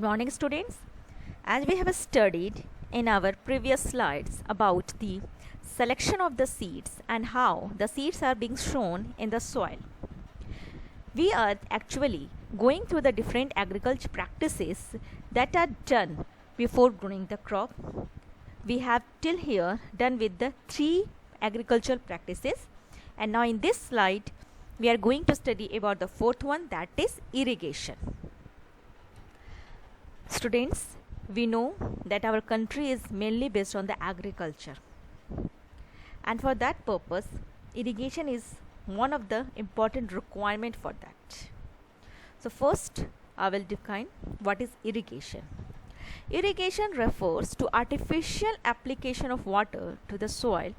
Good morning, students. As we have studied in our previous slides about the selection of the seeds and how the seeds are being sown in the soil, we are actually going through the different agriculture practices that are done before growing the crop. We have till here done with the 3 agricultural practices, and now in this slide we are going to study about the 4th one, that is irrigation. Students, we know that our country is mainly based on the agriculture, and for that purpose irrigation is one of the important requirement for that. So first I will define what is irrigation. Irrigation refers to artificial application of water to the soil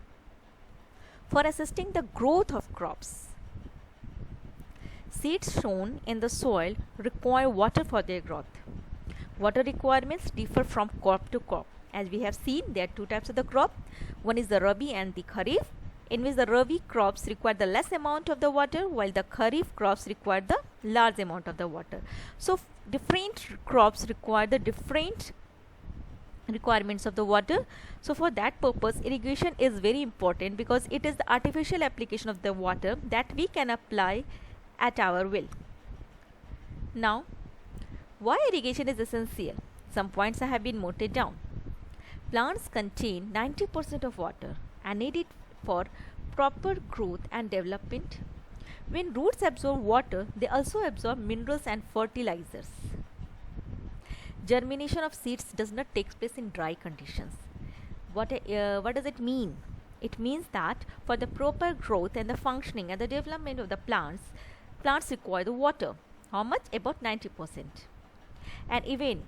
for assisting the growth of crops. Seeds sown in the soil require water for their growth. Water requirements differ from crop to crop. As we have seen, there are 2 types of the crop. One is the Rabi and the Kharif, in which the Rabi crops require the less amount of the water, while the Kharif crops require the large amount of the water. So different crops require the different requirements of the water. So for that purpose irrigation is very important, because it is the artificial application of the water that we can apply at our will. Now, why irrigation is essential? Some points have been noted down. Plants contain 90% of water and need it for proper growth and development. When roots absorb water, they also absorb minerals and fertilizers. Germination of seeds does not take place in dry conditions. What does it mean? It means that for the proper growth and the functioning and the development of the plants require the water. How much? About 90%. And even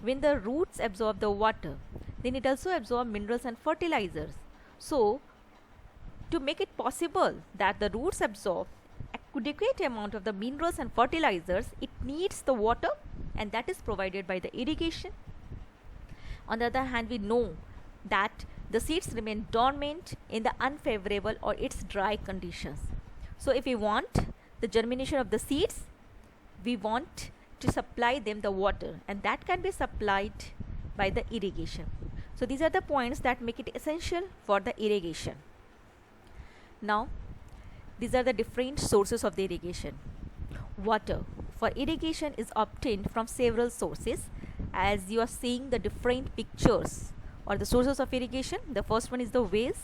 when the roots absorb the water, then it also absorb minerals and fertilizers. So to make it possible that the roots absorb adequate amount of the minerals and fertilizers, it needs the water, and that is provided by the irrigation. On the other hand, we know that the seeds remain dormant in the unfavorable or its dry conditions. So if we want the germination of the seeds, we want to supply them the water, and that can be supplied by the irrigation. So these are the points that make it essential for the irrigation. Now, these are the different sources of the irrigation. Water for irrigation is obtained from several sources. As you are seeing the different pictures or the sources of irrigation, the first one is the wells.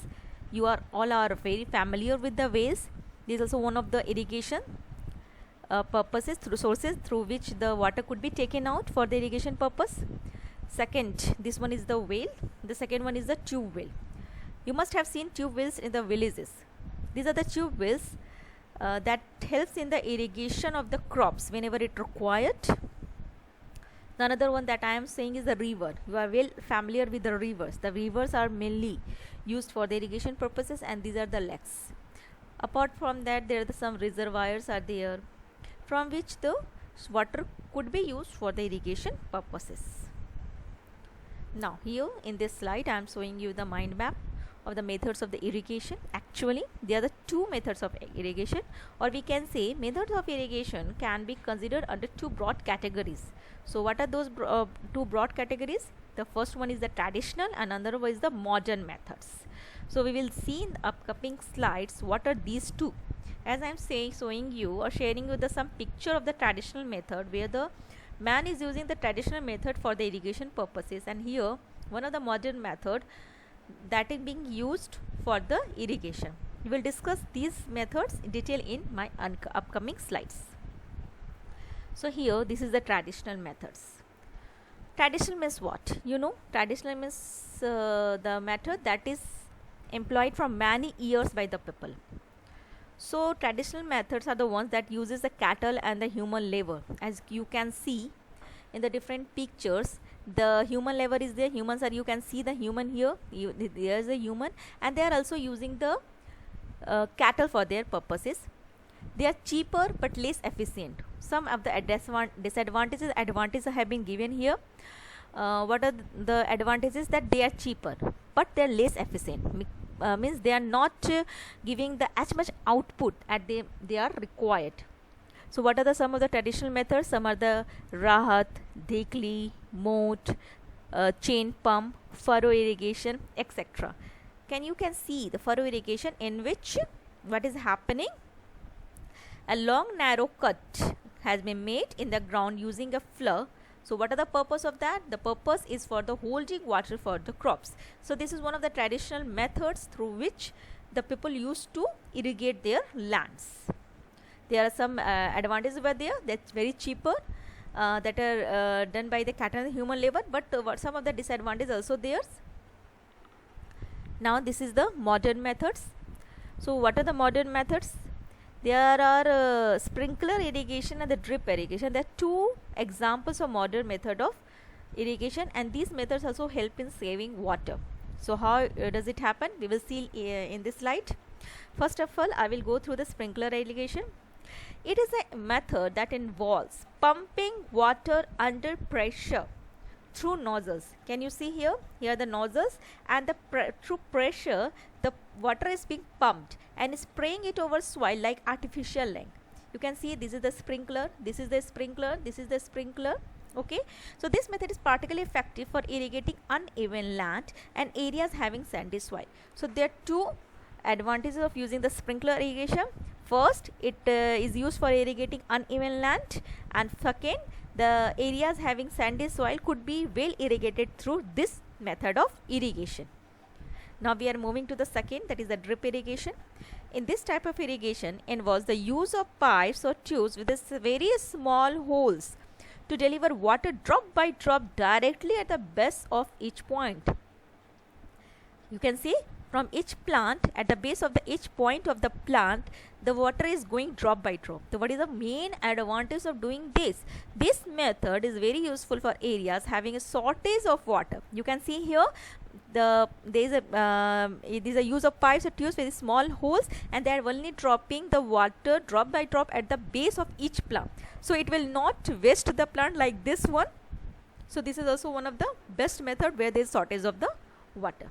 You all are very familiar with the wells. This is also one of the irrigation purposes, through sources through which the water could be taken out for the irrigation purpose. Second, this one is the well. The second one is the tube well. You must have seen tube wells in the villages. These are the tube wells that helps in the irrigation of the crops whenever it required. The another one that I am saying is the river. You are well familiar with the rivers. The rivers are mainly used for the irrigation purposes, and these are the lakes. Apart from that, there are some reservoirs are there from which the water could be used for the irrigation purposes. Now here in this slide I am showing you the mind map of the methods of the irrigation. Actually there are the 2 methods of irrigation, or we can say methods of irrigation can be considered under 2 broad categories. So what are those 2 broad categories? The first one is the traditional and another one is the modern methods. So we will see in the upcoming slides what are these 2. As I am showing you or sharing with some picture of the traditional method, where the man is using the traditional method for the irrigation purposes, and here one of the modern method that is being used for the irrigation. We will discuss these methods in detail in my upcoming slides. So here this is the traditional methods. Traditional means what? You know, traditional means the method that is employed for many years by the people. So traditional methods are the ones that uses the cattle and the human labor. As you can see in the different pictures, the human labor is there. Humans are, you can see the human here. There is a human, and they are also using the cattle for their purposes. They are cheaper but less efficient. Some of the disadvantages, advantages have been given here. What are the advantages? That they are cheaper but they are less efficient. Means they are not giving the as much output as they are required. So what are the some of the traditional methods? Some are the rahat, dhikli, moat, chain pump, furrow irrigation, etc. You can see the furrow irrigation, in which what is happening? A long narrow cut has been made in the ground using a floor. So what are the purpose of that? The purpose is for the holding water for the crops. So this is one of the traditional methods through which the people used to irrigate their lands. There are some advantages over there, that's very cheaper, that are done by the cattle and human labor, but some of the disadvantages also there. Now this is the modern methods. So what are the modern methods? There are sprinkler irrigation and the drip irrigation. There are two examples of modern method of irrigation, and these methods also help in saving water. So how does it happen? We will see in this slide. First of all, I will go through the sprinkler irrigation. It is a method that involves pumping water under pressure through nozzles. Can you see here? Here are the nozzles, and through pressure the water is being pumped and spraying it over soil like artificial rain. You can see this is the sprinkler, this is the sprinkler, this is the sprinkler. Okay, so this method is particularly effective for irrigating uneven land and areas having sandy soil. So there are two advantages of using the sprinkler irrigation. First, it is used for irrigating uneven land, and second, the areas having sandy soil could be well irrigated through this method of irrigation. Now we are moving to the second, that is the drip irrigation. In this type of irrigation involves the use of pipes or tubes with very small holes to deliver water drop by drop directly at the base of each point. You can see from each plant, at the base of each point of the plant, the water is going drop by drop. So what is the main advantage of doing this? This method is very useful for areas having a shortage of water. You can see here there is a use of pipes or tubes with small holes, and they are only dropping the water drop by drop at the base of each plant. So it will not waste the plant like this one. So this is also one of the best method where there is shortage of the water.